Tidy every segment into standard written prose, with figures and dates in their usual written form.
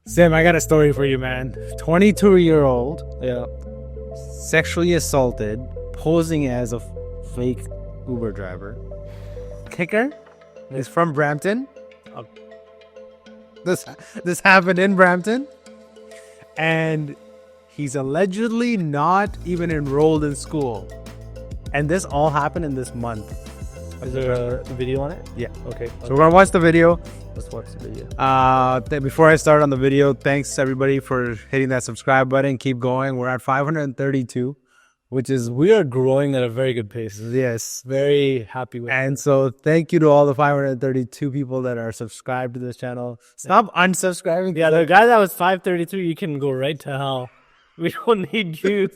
Sim, I got a story for you, man. 22-year-old, sexually assaulted, posing as a fake Uber driver. Kicker is from Brampton. This happened in Brampton, and he's allegedly not even enrolled in school. And this all happened in this month. Is there a video on it? Yeah. Okay. So we're gonna watch the video. Let's watch the video. Before I start on the video, thanks everybody for hitting that subscribe button. Keep going. We're at 532, which is We are growing at a very good pace. yes. Very happy with And so thank you to all the 532 people that are subscribed to this channel. Stop unsubscribing. Yeah, the guy that was 533, you can go right to hell. We don't need you.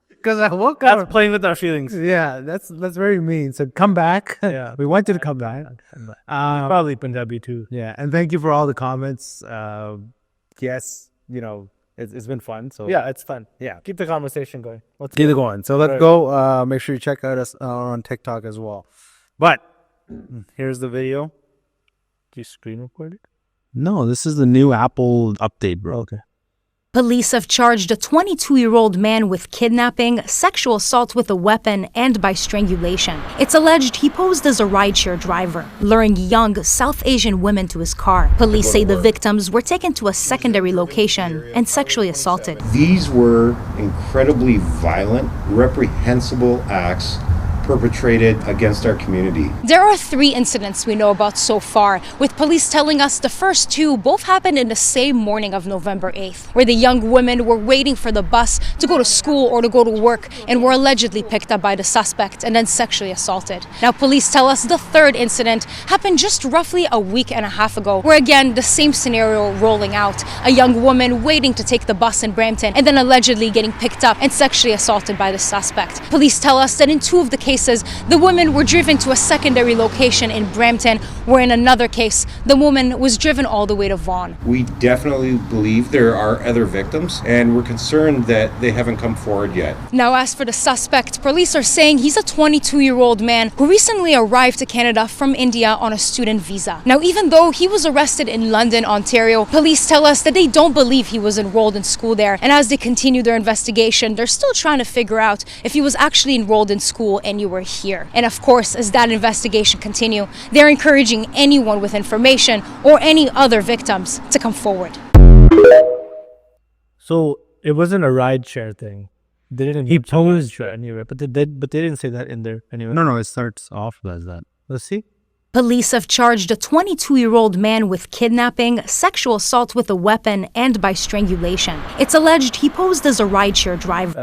Because I woke That's up. playing with our feelings. Yeah, that's very mean. So come back. Yeah. We want you to come back. Probably Punjabi too. Yeah, and thank you for all the comments. Yes, it's been fun. So Yeah, it's fun. yeah. Keep the conversation going. Let's Keep it going. So let's Right. go. Make sure you check out us on TikTok as well. But here's the video. Do you screen record it? No, this is the new Apple update, bro. Okay. Police have charged a 22-year-old man with kidnapping, sexual assault with a weapon, and by strangulation. It's alleged he posed as a rideshare driver, luring young South Asian women to his car. Police say the victims were taken to a secondary location and sexually assaulted. These were incredibly violent, reprehensible acts perpetrated against our community. There are 3 incidents we know about so far, with police telling us the first 2 both happened in the same morning of November 8th, where the young women were waiting for the bus to go to school or to go to work and were allegedly picked up by the suspect and then sexually assaulted. Now, police tell us the 3rd incident happened just roughly a week and a half ago, where again, the same scenario rolling out. A young woman waiting to take the bus in Brampton and then allegedly getting picked up and sexually assaulted by the suspect. Police tell us that in 2 of the cases, the women were driven to a secondary location in Brampton, where in another case, the woman was driven all the way to Vaughan. We definitely believe there are other victims, and we're concerned that they haven't come forward yet. Now, as for the suspect, police are saying he's a 22-year-old man who recently arrived to Canada from India on a student visa. Now, even though he was arrested in London, Ontario, police tell us that they don't believe he was enrolled in school there. And as they continue their investigation, they're still trying to figure out if he was actually enrolled in school anywhere here. And of course, as that investigation continue, they're encouraging anyone with information or any other victims to come forward. So it wasn't a rideshare thing. They didn't. He posed anyway, but they didn't say that in there anyway. No, it starts off as that. Let's see. Police have charged a 22-year-old man with kidnapping, sexual assault with a weapon, and by strangulation. It's alleged he posed as a rideshare driver.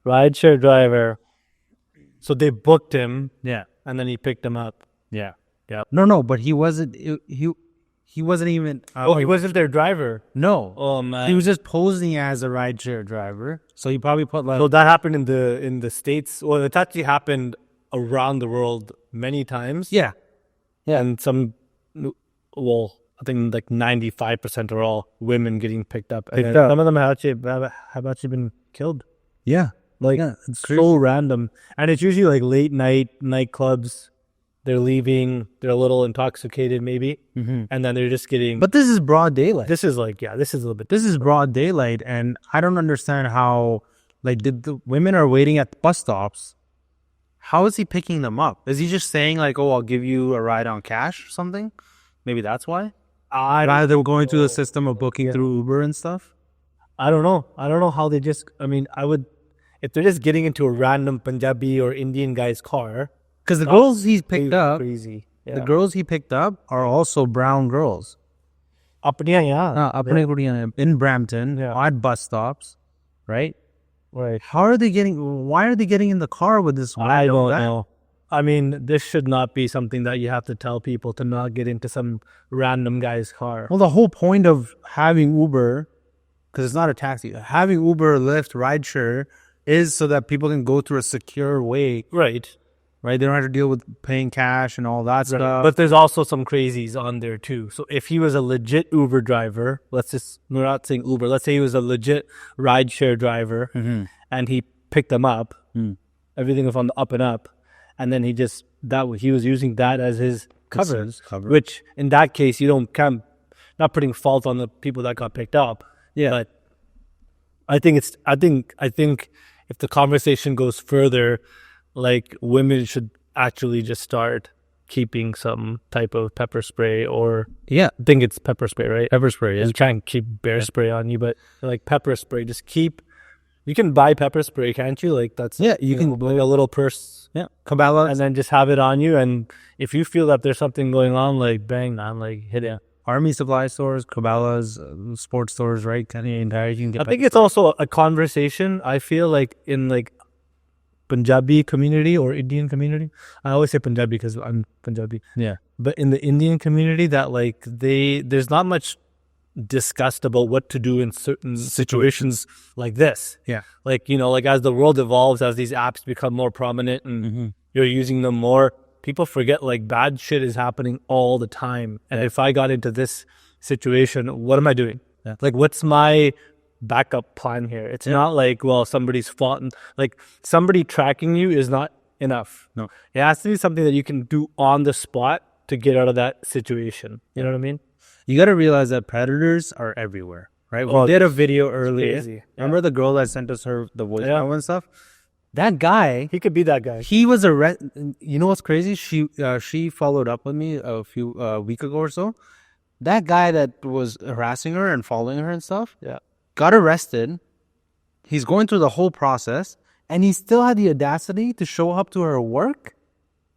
Rideshare driver. So they booked him, Yeah. and then he picked him up. Yeah. Yeah. No, but he wasn't. He wasn't even. He wasn't their driver. No. Oh man. He was just posing as a rideshare driver. So he probably put like. So that happened in the States. Well, it actually happened around the world many times. Yeah. And I think like 95% are all women getting picked up. And Picked then up. some of them have actually been killed. Yeah. Like, Yeah, it's so random. And it's usually like late night nightclubs. They're leaving. They're a little intoxicated maybe. Mm-hmm. And then they're just getting... But this is broad daylight. this is like, yeah, this is a little bit... This is broad daylight, and I don't understand how. Like, did the women are waiting at the bus stops? How is he picking them up? Is he just saying like, "Oh, I'll give you a ride on cash" or something? Maybe that's why. Rather than going through the system of booking through Uber and stuff. I don't know. I don't know how they just... I mean, I would... If they're just getting into a random Punjabi or Indian guy's car... Because the girls he's picked up, Crazy. Yeah. the girls he picked up are also brown girls. Apniya, yeah. अपने कुड़ियां हैं in Brampton, Yeah. at bus stops, right? Right. How are they getting? Why are they getting in the car with this? I random don't guy? know. I mean, this should not be something that you have to tell people to not get into some random guy's car. Well, the whole point of having Uber, because it's not a taxi, having Uber, Lyft, rideshare is so that people can go through a secure way, Right. right? They don't have to deal with paying cash and all that stuff. But there's also some crazies on there too. So if he was a legit Uber driver, we're not saying Uber, let's say he was a legit rideshare driver and he picked them up, everything was on the up and up, and then he was using that as his cover, cover. which in that case, you don't come not putting fault on the people that got picked up. Yeah. But I think if the conversation goes further, like women should actually just start keeping some type of pepper spray, or Yeah. I think it's pepper spray, right? Pepper spray. Yeah. You can't keep bear spray on you, but like pepper spray, just keep. You can buy pepper spray, can't you? Like that's You can like a little purse, Yeah. Cabela's. and then just have it on you. And if you feel that there's something going on, like bang, man, like hit it. Army supply stores, Cabela's, sports stores, right? Canadian Tire. You can get. I think it's also a conversation. I feel like in like Punjabi community or Indian community. I always say Punjabi because I'm Punjabi. Yeah. But in the Indian community, that like there's not much discussed about what to do in certain situations like this. Yeah. Like, like as the world evolves, as these apps become more prominent and you're using them more, people forget like bad shit is happening all the time. And if I got into this situation, what am I doing? Yeah. Like, what's my backup plan here? It's not like, well, somebody's fought. Like, somebody tracking you is not enough. No. It has to be something that you can do on the spot to get out of that situation. You know what I mean? You got to realize that predators are everywhere, right? We did a video earlier. crazy. Remember the girl that sent us the voice Yeah. note and stuff? That guy, He could be that guy. he was arrested. You know what's crazy? She followed up with me a few week ago or so. That guy that was harassing her and following her and stuff Yeah. got arrested. He's going through the whole process, and he still had the audacity to show up to her work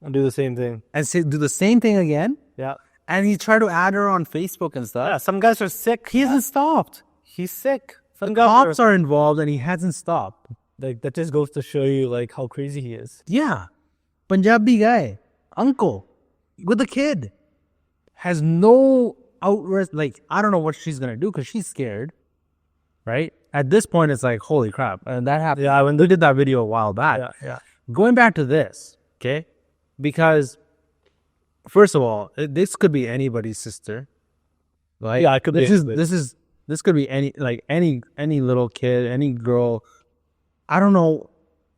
I'll do the same thing. and do the same thing again. Yeah. And he tried to add her on Facebook and stuff. Yeah. Some guys are sick. He hasn't stopped. He's sick. Some The guys cops are involved, and he hasn't stopped. like, that just goes to show you like how crazy he is. Yeah. Punjabi guy, uncle, with a kid, has no outright, like, I don't know what she's going to do because she's scared, right? At this point, it's like, holy crap. And that happened. Yeah, when We did that video a while back. Yeah. Going back to this, okay? Because, first of all, this could be anybody's sister. Like, Yeah, it could be this could be any little kid, any girl. I don't know,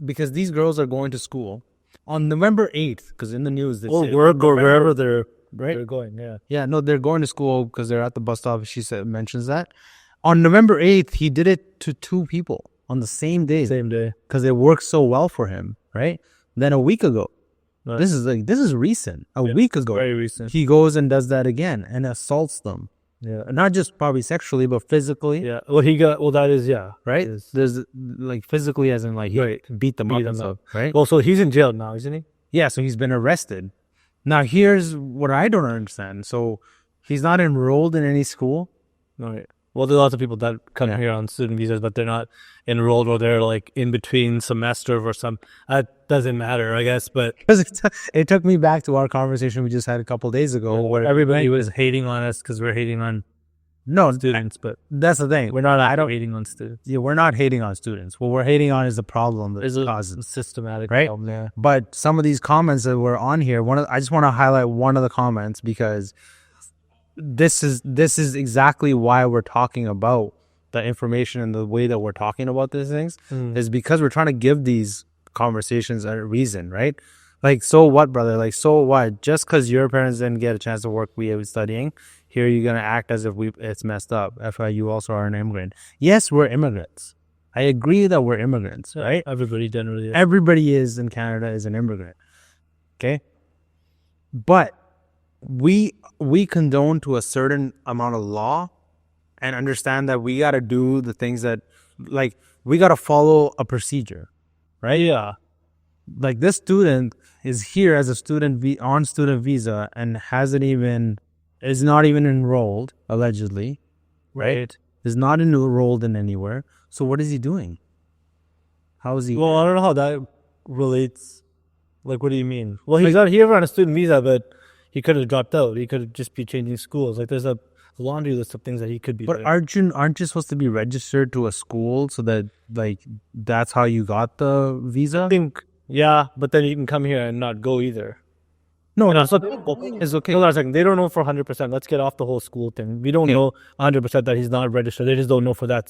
because these girls are going to school on November 8th, because in the news, they say, work or wherever they're right? going. Yeah. Yeah, no, they're going to school because they're at the bus stop. She mentions that. On November 8th, he did it to 2 people on the same day. Same day. Because it worked so well for him, right? Then a week ago, Right. this is recent. A week ago, Very recent. he goes and does that again and assaults them. Yeah. Not just probably sexually, but physically. Yeah. Well, that is, yeah. Right? Is- There's like physically, as in like he Right. beat them up Beat and them stuff, right? Well, so he's in jail now, isn't he? Yeah, so he's been arrested. Now, here's what I don't understand. So he's not enrolled in any school. All right. Well, there are lots of people that come here on student visas, but they're not enrolled, or they're like in between semester or some. That doesn't matter, I guess. But Because it took me back to our conversation we just had a couple days ago, where everybody was hating on us because we're hating on no students. But that's the thing. we're not hating on students. Yeah, we're not hating on students. What we're hating on is the problem that There's it a causes. systematic Right? problem there. But some of these comments that were on here, I just want to highlight one of the comments, because this is exactly why we're talking about the information and the way that we're talking about these things is because we're trying to give these conversations a reason, right? Like, so what, brother? Like, so what? Just because your parents didn't get a chance to work we was studying, here you're gonna act as if it's messed up. You also are an immigrant. Yes, we're immigrants. I agree that we're immigrants, right? Everybody generally is. Everybody is in Canada is an immigrant. Okay? But we condone to a certain amount of law and understand that we got to do the things that, like, we got to follow a procedure, right? Yeah. Like, this student is here as a student on student visa and is not even enrolled, allegedly, right? Is not enrolled in anywhere. So what is he doing? How is he? Well, I don't know how that relates. Like, what do you mean? Well, he's not here on a student visa, but he could have dropped out. He could just be changing schools. Like, there's a laundry list of things that he could be But doing. aren't you supposed to be registered to a school so that, like, that's how you got the visa? I think, yeah, but then you can come here and not go either. No, No, so it's okay. Hold on a second. They don't know for 100%. Let's get off the whole school thing. We don't know 100% that he's not registered. They just don't know for that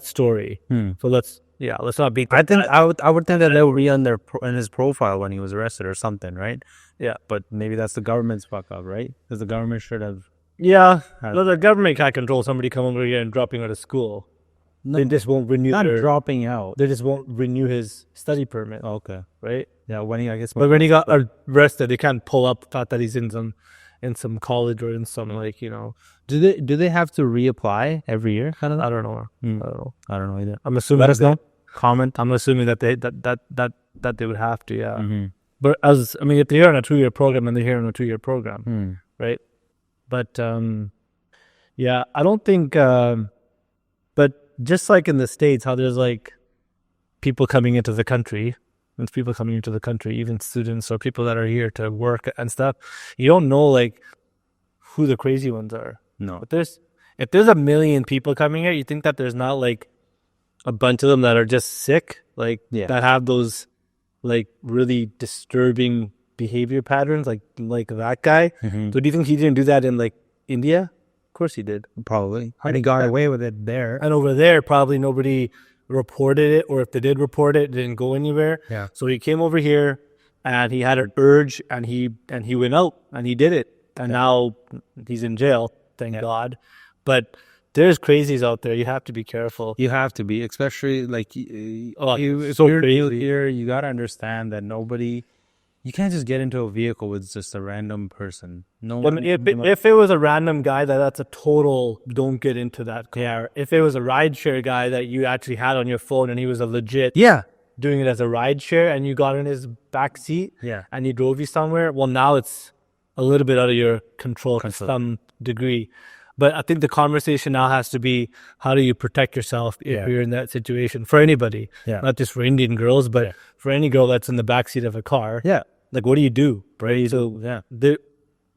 story. So let's not beat. I think I would think that they would be on in his profile when he was arrested or something, right? Yeah. But maybe that's the government's fuck up, right? Because the government should have. Yeah, well, the government can't control somebody coming over here and dropping out of school. They just won't renew Not their, dropping out. they just won't renew his study permit, Okay. right? Yeah, when he, I guess. But when he got arrested, they can't pull up thought that he's in some college or in some like, you know, Do they have to reapply every year? Kind of. I don't know. Hmm. I don't know. I don't know either. I'm assuming Let us that know. Comment. I'm assuming that they would have to, yeah. Mm-hmm. But if they're here on a 2-year program, then they're here on a 2-year program, right? But yeah, I don't think. But just like in the States, how there's like people coming into the country, there's people coming into the country, even students or people that are here to work and stuff. You don't know like who the crazy ones are. No. But if there's a million people coming here, you think that there's not like a bunch of them that are just sick, like that have those like really disturbing behavior patterns, like that guy. Mm-hmm. So do you think he didn't do that in like India? Of course he did. Probably. And he got away with it there. And over there, probably nobody reported it, or if they did report it, it didn't go anywhere. Yeah. So he came over here, and he had an urge, and he went out, and he did it, and now he's in jail. Thank God. But there's crazies out there. You have to be careful. You have to be, especially like it's so you're crazy. here. You got to understand that nobody. You can't just get into a vehicle with just a random person. No. I mean, if it was a random guy, that's a total don't get into that car. Yeah. If it was a rideshare guy that you actually had on your phone and he was a legit doing it as a rideshare and you got in his back seat and he drove you somewhere, well, now it's a little bit out of your control to some degree. But I think the conversation now has to be, how do you protect yourself if you're in that situation for anybody? Not just for Indian girls, but for any girl that's in the backseat of a car. Like, what do you do, right? So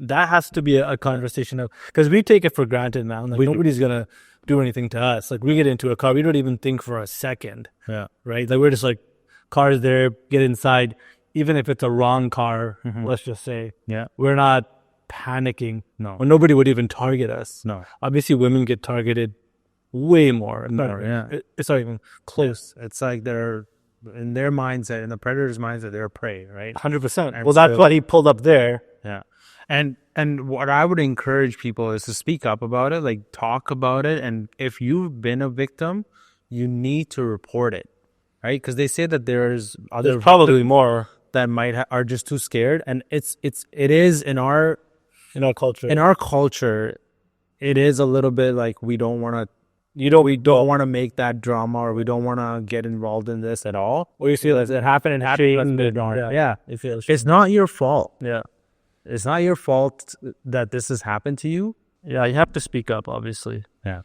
that has to be a conversation of, because we take it for granted now. Like, nobody's going to do anything to us. Like, we get into a car, we don't even think for a second, right? Like, we're just like, car's there, get inside. Even if it's a wrong car, let's just say, we're not panicking. No. Or nobody would even target us. No. Obviously, women get targeted way more. It's not even close. It's like they're in their mindset, in the predator's mindset, they're prey, right? 100%. Well, that's why he pulled up there. Yeah. And what I would encourage people is to speak up about it, like talk about it. And if you've been a victim, you need to report it, right? Because they say that there's probably more that are just too scared. And it is in our culture. In our culture, it is a little bit like we don't want to. We don't want to make that drama, or we don't want to get involved in this at all. Or you see it happened. Yeah. It's not your fault. Yeah. It's not your fault that this has happened to you. Yeah, you have to speak up, obviously. Yeah.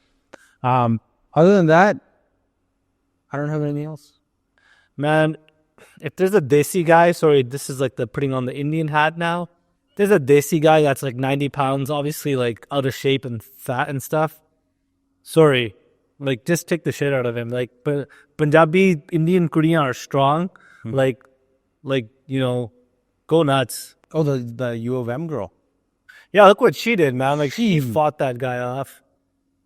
Other than that, I don't have anything else. Man, if there's a desi guy, sorry, this is like the putting on the Indian hat now. There's a desi guy that's like 90 pounds, obviously like out of shape and fat and stuff. Sorry. Like, just take the shit out of him. Like, but Punjabi Indian Korean are strong. Like, you know, go nuts. Oh, the U of M girl. Yeah, look what she did, man. Like, she fought that guy off.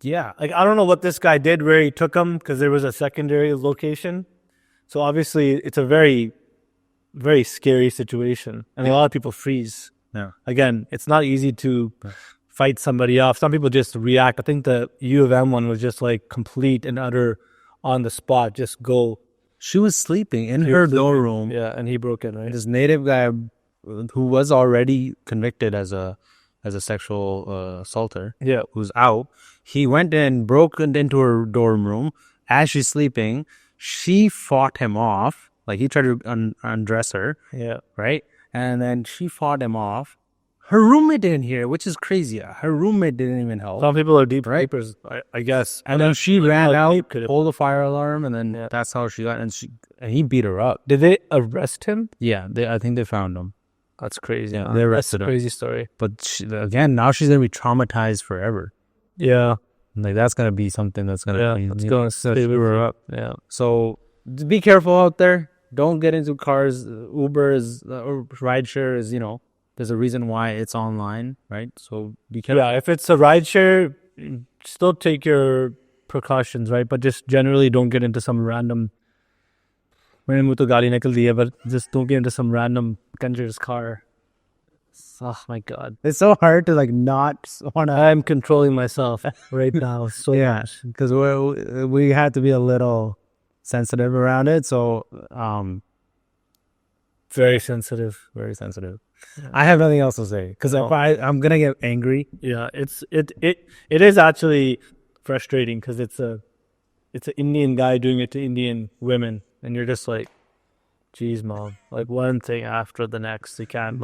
Yeah. Like, I don't know what this guy did where he took him, because there was a secondary location. So obviously, it's a very, very scary situation, and a lot of people freeze. Yeah. Again, it's not easy to fight somebody off. Some people just react. I think the U of M one was just like complete and utter on the spot. Just go. She was sleeping in her dorm room. Yeah, and he broke in, right? This native guy who was already convicted as a sexual assaulter. Yeah. Who's out. He went in, broke into her dorm room as she's sleeping. She fought him off. Like, he tried to undress her. Yeah. Right? And then she fought him off. Her roommate didn't hear, which is crazy. Her roommate didn't even help. Some people are deep sleepers, I guess. And then she ran out, pulled the fire alarm, and then that's how she got. And he beat her up. Did they arrest him? Yeah, I think they found him. That's crazy. Yeah, they arrested him. Crazy story. But again, now she's gonna be traumatized forever. Yeah, like that's gonna be something that's gonna it's gonna stay her up. Yeah. So be careful out there. Don't get into cars. Uber is or rideshare is, there's a reason why it's online, right? So be careful. Yeah, if it's a rideshare, still take your precautions, right? But just generally don't get into some random. But just don't get into some random conjurer's car. Oh my God. It's so hard to like not want to. I'm controlling myself right now. So Yeah, because we had to be a little sensitive around it. So very sensitive. very sensitive. I have nothing else to say because if I'm gonna get angry. Yeah, it is actually frustrating because it's an Indian guy doing it to Indian women, and you're just like, geez, mom, like one thing after the next. You can't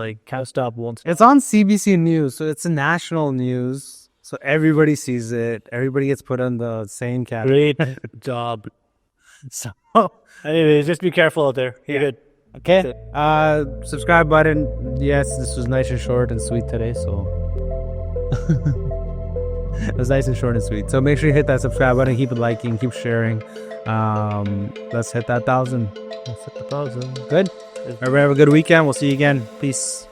stop once. It's on CBC News, so it's a national news. So everybody sees it. Everybody gets put on the same category. Great job. So Anyways, just be careful out there. You're good. okay, subscribe button. Yes, this was nice and short and sweet today. So it was nice and short and sweet. So make sure you hit that subscribe button. Keep it liking. Keep sharing. Let's hit that 1,000. Let's hit the 1,000. Good. Everybody have a good weekend. We'll see you again. Peace.